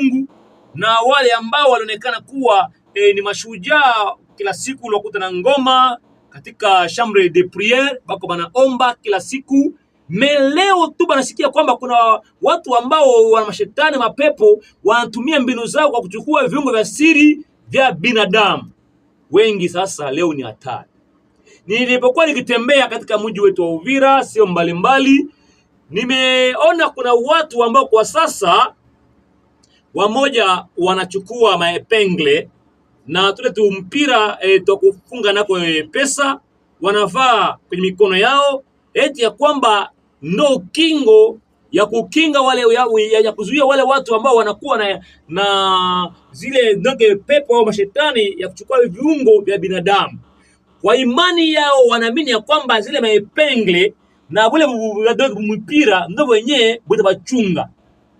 Mungu na wale ambao walionekana kuwa ni mashujaa. Kila siku unakuta na ngoma katika chambre de prière, bako banaomba kila siku. Leo tu banasikia kwamba kuna watu ambao wana mashetani, mapepo, wanatumia mbinu zao kwa kuchukua viungo vya siri vya binadamu. Wengi sasa leo ni hatari. Nilipokuwa nikitembea katika mji wetu wa Uvira, sio mbalimbali, nimeona kuna watu ambao kwa sasa wamoja wanachukua maepengle na tule tu mpira kufunga nako pesa, wanavaa kwenye mikono yao, eti ya kwamba ndo kingo ya kukinga wale ya kuzuia wale watu ambao wanakuwa na zile ndoge pepo au mashetani ya kuchukua viungo vya binadamu. Kwa imani yao wanaamini ya kwamba zile maepengle na bule mpira ndo wenyewe butawachunga.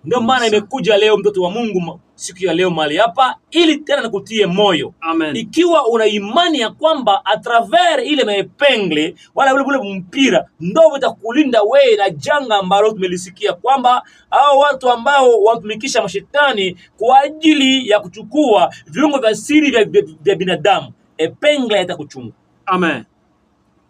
Ndio maana imekuja leo mtoto wa Mungu siku ya leo mahali hapa ili tena nikutie moyo. Amen. Ikiwa una imani ya kwamba a travers ile maepengle wala ule mpira ndio utakulinda wewe na janga ambalo tumelisikia kwamba hao watu ambao wanatumikisha mashetani kwa ajili ya kuchukua viungo vya siri vya binadamu, epengle itakuchunga. Amen.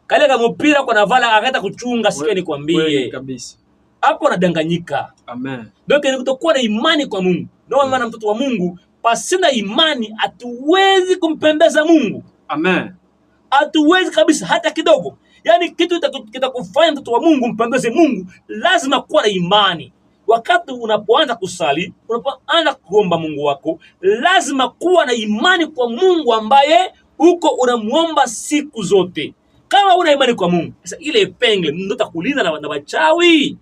Kale kama mpira kwa navala akata kuchunga, sikia nikwambie. Kabisa. Hapo nadanganyika. Amen. Ndio kile kutokuwa na imani kwa Mungu. Ndio maana mtoto wa Mungu pasina imani hatuwezi kumpendeza Mungu. Amen. Hatuwezi kabisa hata kidogo. Yaani kitu kitakufanya mtoto wa Mungu mpendeze Mungu, lazima kuwa na imani. Wakati unapoanza kusali, unapoanza kuomba Mungu wako, lazima kuwa na imani kwa Mungu ambaye uko unamuomba siku zote. Kama una imani kwa Mungu, sasa ile pengle ndio takulinda na wachawi.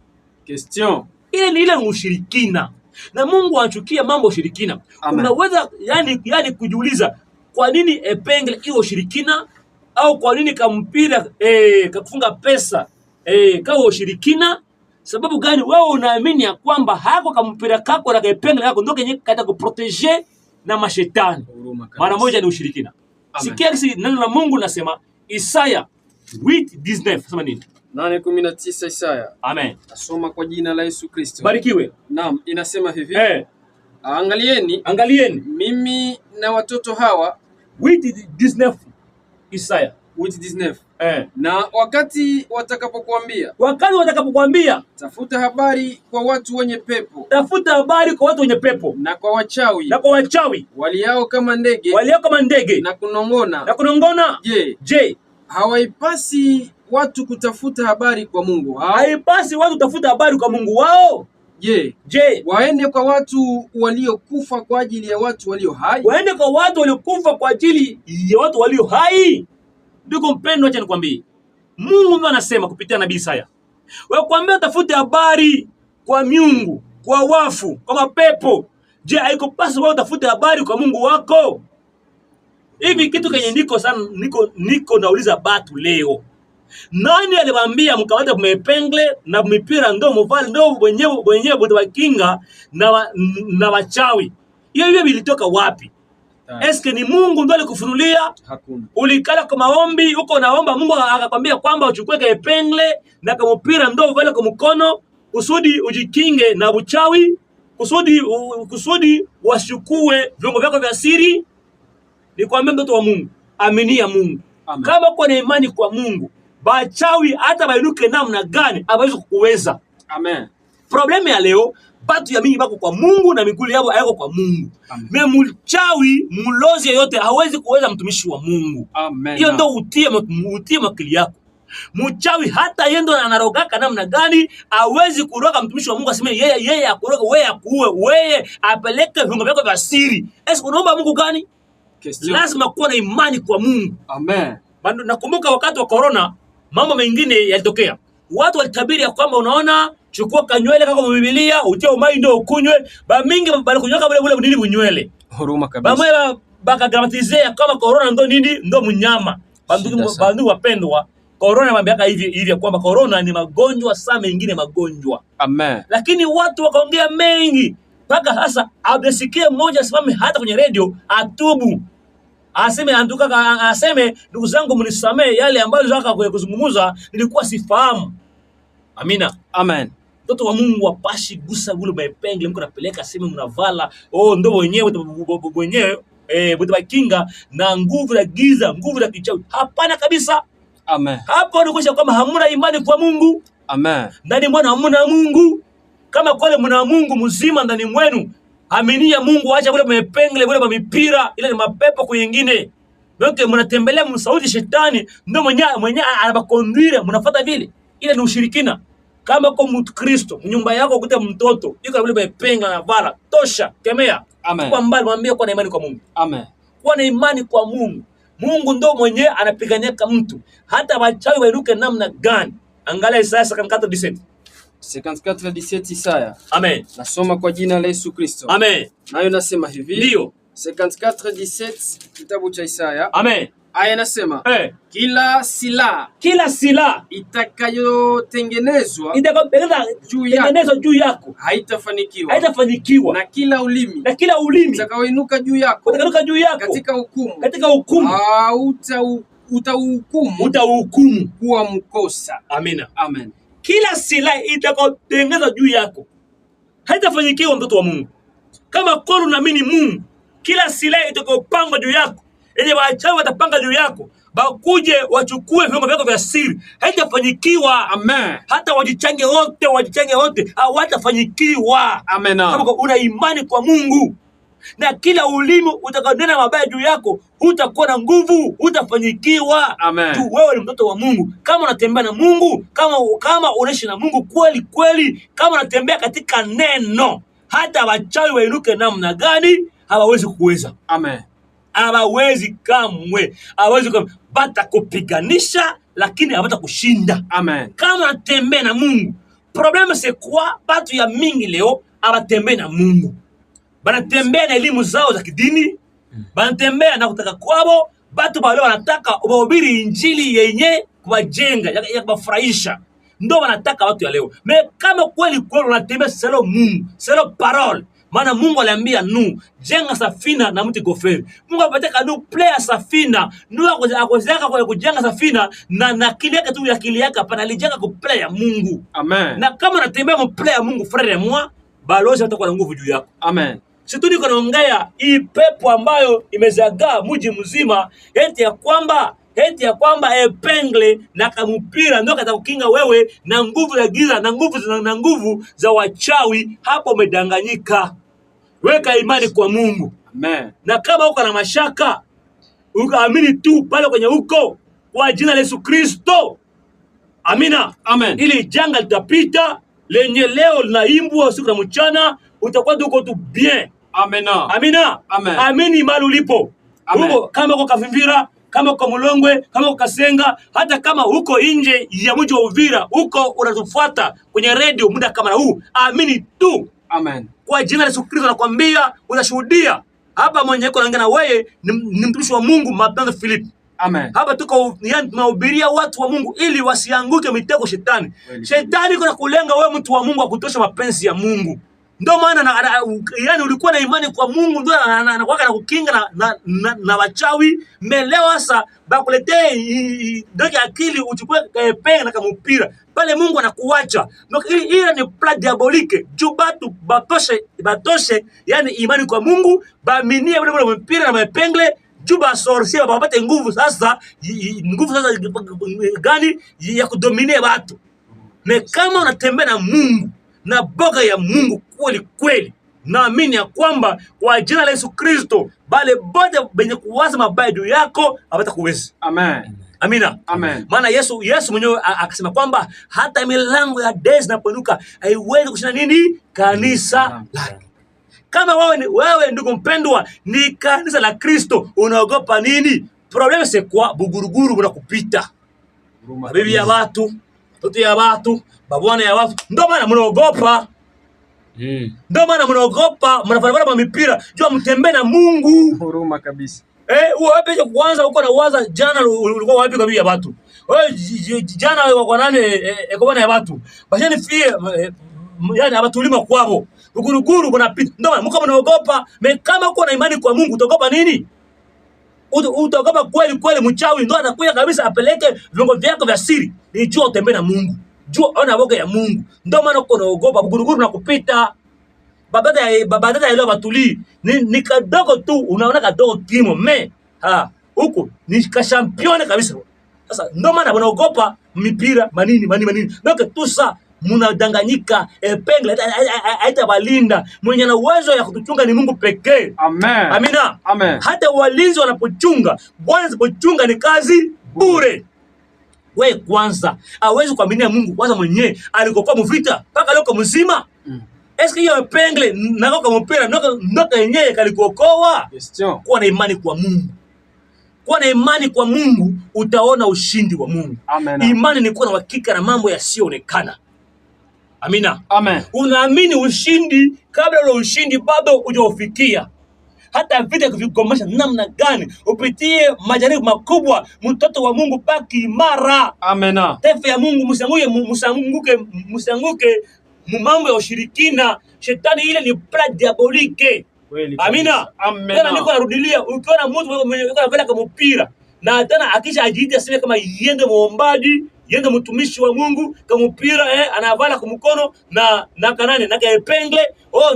Question. Ile ushirikina. Na Mungu anachukia mambo ushirikina. Unaweza yani kujiuliza kwa nini epengle hiyo ushirikina, au kwa nini kampira kakufunga pesa kawa ushirikina? Sababu gani? Wewe unaamini ya kwamba hako kampira kako na epengle yako ndio kenye kata kuproteger na mashetani. Mara moja ni ushirikina. Sikia neno la Mungu nasema Isaya 8:19 sema nini? 8:19 Isaya. Amen. Nasoma kwa jina la Yesu Kristo. Barikiwe. Naam, inasema hivi. Angalieni mimi na watoto hawa. 8:19 Isaya 8:19. Na wakati watakapokuambia, tafuta habari kwa watu wenye pepo, na kwa wachawi, waliao kama ndege, na kunong'ona. Je, hawaipasi watu kutafuta habari kwa Mungu wao? Haipasi watu kutafuta habari kwa Mungu wao? Je, waende kwa watu waliokufa kwa ajili ya watu walio hai? Waende kwa watu waliokufa kwa ajili ya watu walio hai? Ndugu mpendwa, acha nikwambie. Mungu ndiye anasema kupitia nabii Isaya. Wewe kuambia utafute habari kwa miungu, kwa wafu, kwa mapepo. Je, haikupasi wewe utafute habari kwa Mungu wako? Hivi kitu kenye niko nauliza batu leo. Nani aliwaambia mkawata mepengle na mipira ndo mvali ndo wenyewe butawakinga na wachawi? Hiyo vilitoka wapi? Eske ni Mungu ndo alikufunulia? Hakuna. Ulikala kwa maombi uko naomba Mungu akakwambia kwamba uchukue kaepengle na kamupira ndo uvale kwa mkono kusudi ujikinge na uchawi, kusudi washukue viungo vyako vya siri? Nikwambia mtoto wa Mungu, aminia Mungu. Amen. Kama uko na imani kwa Mungu, bachawi hata bainuke namna gani hawezi kukuweza. Amen. Problemu ya leo batu ya mingi bako kwa Mungu na miguu yao hayako kwa Mungu. Me mchawi mulozi yote hawezi kuweza mtumishi wa Mungu. Amen. Hiyo ndio utie makili yako. Mchawi hata yendo anarogaka namna gani hawezi kuroga mtumishi wa Mungu aseme yeye akuroga wewe akuue wewe apeleke viungo vyako vya siri. Unaomba Mungu gani? Lazima kuwa na imani kwa Mungu. Amen. Nakumbuka wakati wa corona mambo mengine yalitokea. Watu walitabiri ya kwamba unaona, chukua kanywele kama Biblia, utie umai ndio ukunywe. Ba mingi bali kunywa bule nini bunywele. Huruma kabisa. Bamwe bakagramatizea kama corona ndo nini ndo mnyama. Bandu wapendwa, corona mambiaka hivi kwamba corona ni magonjwa saa mengine magonjwa. Amen. Lakini watu wakaongea mengi. Paka sasa abesikia mmoja simame hata kwenye radio atubu. Aseme ndugu zangu mnisamee yale ambayo nilitaka kuzungumza nilikuwa sifahamu. Amina. Amen. Mtoto wa Mungu wapashi gusa ule mapengle mko napeleka sema mnavala ndo wenyewe kinga na nguvu la giza, nguvu la kichawi. Hapana kabisa. Amen. Hapo ni kuonyesha kwamba hamuna imani kwa Mungu. Amen. Ndani mwenu hamuna Mungu. Kama kwale mna Mungu mzima ndani mwenu, aminia Mungu, acha kule mapengle, kule mipira, ile ni mapepo kwingine. Ndio mnatembelea msauti shetani, ndio mwenye anabakonduire, mnafuata vile. Ile ni ushirikina. Kama kwa Mkristo, nyumba yako ukute mtoto, yuko vile mapenga na vala, tosha, kemea. Amen. Kwa mbali mwambie kwa na imani kwa Mungu. Amen. Kwa na imani kwa Mungu. Mungu ndo mwenye anapiganyaka mtu. Hata wachawi wairuke namna gani. Angalia Isaya 54:17. 54:17 Isaya. Amen. Nasoma kwa jina la Yesu Kristo. Amen. Nayo nasema hivi. Ndio. 54:17 kitabu cha Isaya. Amen. Aya nasema kila silaha itakayotengenezwa juu yako haitafanikiwa, na kila ulimi utakaoinuka juu yako katika hukumu utahukumu kuwa mkosa. Amina. Amen. Kila silaha itakayotengenezwa juu yako haitafanikiwa, mtoto wa Mungu. Kama kweli unaamini Mungu, kila silaha itakayopangwa juu yako, yenye wachawi watapanga juu yako, bakuje wachukue vyombo vyako vya siri, haitafanyikiwa. Amen. Hata wajichange wote, hawatafanyikiwa. Amen. Kama una imani kwa Mungu. Na kila ulimi utakaonena mabaya juu yako, hutakuwa na nguvu, hutafanyikiwa. Amen. Tu wewe ni mtoto wa Mungu. Kama unatembea na Mungu, kama unaishi na Mungu kweli, kama unatembea katika neno, hata wachawi wainuke namna gani, hawawezi kuweza. Amen. Hawawezi kamwe. Batakupiganisha lakini hawatakushinda. Amen. Kama unatembea na Mungu. Problème c'est quoi? Batu ya mingi leo abatembea na Mungu. Banatembea na elimu zao za kidini, banatembea na kutaka kwao. Batu wale wanataka ubahubiri injili yenye kuwajenga, ya kubafurahisha. Ndio wanataka watu ya leo. Kama kweli unatembea selo Mungu, selo parole. Maana Mungu aliambia Nuhu, jenga safina na mti goferi. Mungu apataka Nuhu playa safina. Nuhu akozeka kwa kujenga safina na akili yake tu, akili yake hapana, alijenga ku playa Mungu. Amen. Na kama unatembea mu playa Mungu, frère moi, balozi atakuwa na nguvu juu yako. Amen. Situ niko naongea hii pepo ambayo imezagaa mji mzima, eti ya kwamba epengle na kamupira ndio katakukinga wewe na nguvu za giza na nguvu za wachawi. Hapo umedanganyika. Weka imani kwa Mungu. Amen. Na kama uko na mashaka, ukaamini tu pale kwenye uko kwa jina la Yesu Kristo. Amina. Amen. Ili janga litapita, lenye leo linaimbwa usiku na mchana, utakuwa uko tu bien. Amina. Amina. Amen. Amini mahali ulipo. Uko kama uko Kavimvira, kama uko Mulongwe, kama uko Kasenga, hata kama uko nje ya mji wa Uvira, uko unatufuata kwenye radio muda kama huu, amini tu. Amen. Kwa jina la Yesu Kristo nakwambia utashuhudia. Hapa mwenye yuko anaongea na wewe ni mtumishi wa Mungu Mapendo Philip. Amen. Hapa tuko tunahubiria watu wa Mungu ili wasianguke mitego shetani. Shetani yuko kulenga wewe mtu wa Mungu akutosha mapenzi ya Mungu. Ndio maana yani ulikuwa na imani kwa Mungu, ndio anakuwa na kukinga na wachawi. Leo sasa bakuletee ndio akili uchukue penge na kama mpira. Pale Mungu anakuacha. Donc ile ni plan diabolique. Jubatu batoshe yani imani kwa Mungu, baaminie ule mpira na mapengle, juba sorcier bapate nguvu sasa gani ya kudomine watu. Na kama unatembea na Mungu na boga ya Mungu kweli, naamini ya kwamba kwa jina la Yesu Kristo bale bote benye kuwaza mabaya juu yako hawatakuweza. Amen. Amina. Amen. Maana Yesu mwenyewe akasema kwamba hata milango ya Hades inapoinuka haiwezi kushinda nini? Kanisa lake. Kama wewe ndugu mpendwa ni kanisa la Kristo, unaogopa nini? Problème c'est quoi? Buguruguru mnakupita. Bibi ya watu, mtoto ya watu, babwana ya watu. Ndio maana mnaogopa. Ndio maana mnaogopa, mnafanya mipira. Jua mtembee na Mungu. Huruma kabisa. Wewe kwanza uko na waza jana ulikuwa wapi kwa bibi ya watu? Wewe jana kwa nani kwa bwana ya watu? Bashani fie yani abatulima kwao. Uguruguru mnapita. Ndio maana mko mnaogopa. Kama uko na imani kwa Mungu utaogopa nini? Utaogopa kweli mchawi ndio atakuja kabisa apeleke viungo vyako vya siri. Nijua utembee na Mungu. Jua ona boga ya Mungu. Ndio maana uko naogopa buguruguru na kupita. Babata ile batuli ni kadogo tu, unaona kadogo kimo huko ni kashampione kabisa. Sasa ndio maana wanaogopa mipira manini. Ndio tusa munadanganyika, pengle haitabalinda. Mwenye na uwezo ya kutuchunga ni Mungu pekee. Amen. Amina. Amen. Hata walinzi wanapochunga, Bwana anapochunga ni kazi bure. Wewe kwanza hawezi kuaminia Mungu kwanza mwenyewe alikokuwa mvita mpaka leo mzima. Eske hiyo pengle nako kama mpira ndoka yenyewe kalikokoa? Kuwa na imani kwa Mungu. Kuwa na imani kwa Mungu utaona ushindi wa Mungu. Amen. Imani ni kuwa na hakika na mambo yasiyoonekana. Amina. Amen. Unaamini ushindi kabla ule ushindi bado hujafikia. Hata vita kuvikomesha namna gani, upitie majaribu makubwa, mtoto wa Mungu baki imara. Amena. Tefe ya Mungu msianguke mambo ya ushirikina. Shetani ile ni plan diabolique. Amina. Tena niko narudilia, ukiona mtu mwenye anafanya kama mpira na tena akisha ajiidi aseme kama yende muombaji, yende mtumishi wa Mungu, kama mpira anavala kwa mkono na kanane na kaepengle,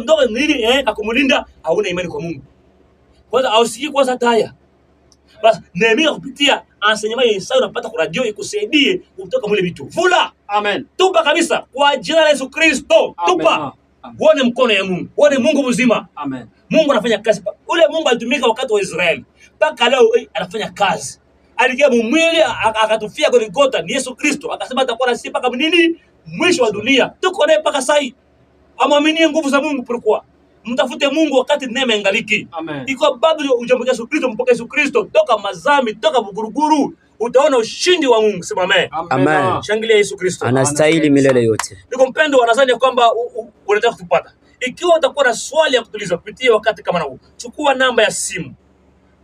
ndo nini akumulinda, hauna imani kwa Mungu. Kwanza ausiki kwanza taya. Basi Nehemia kupitia enseignement ya Isaya unapata kwa radio ikusaidie kutoka mule vitu. Vula. Amen. Tupa kabisa kwa jina la Yesu Kristo. Tupa. Uone mkono ya Mungu. Uone Mungu mzima. Amen. Mungu anafanya kazi. Ule Mungu alitumika wakati wa Israeli. Mpaka leo anafanya kazi. Alikia mwili akatufia Golgotha ni Yesu Kristo. Akasema atakuwa na sisi mpaka nini? Mwisho wa dunia. Tuko naye mpaka sasa. Amwaminie nguvu za Mungu pourquoi? Mtafute Mungu wakati neema ingaliki. Amen. Iko bado ujampokea Yesu Kristo, mpokea Yesu Kristo, toka mazami, toka buguruguru, utaona ushindi wa Mungu. Sema amen. Amen. Shangilia Yesu Kristo. Anastahili milele yote. Niko mpendo, wanadhani kwamba unataka kutupata. Ikiwa utakuwa na swali ya kutuliza kupitia wakati kama huu, chukua namba ya simu.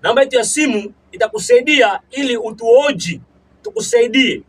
Namba yetu ya simu itakusaidia ili utuoji, tukusaidie.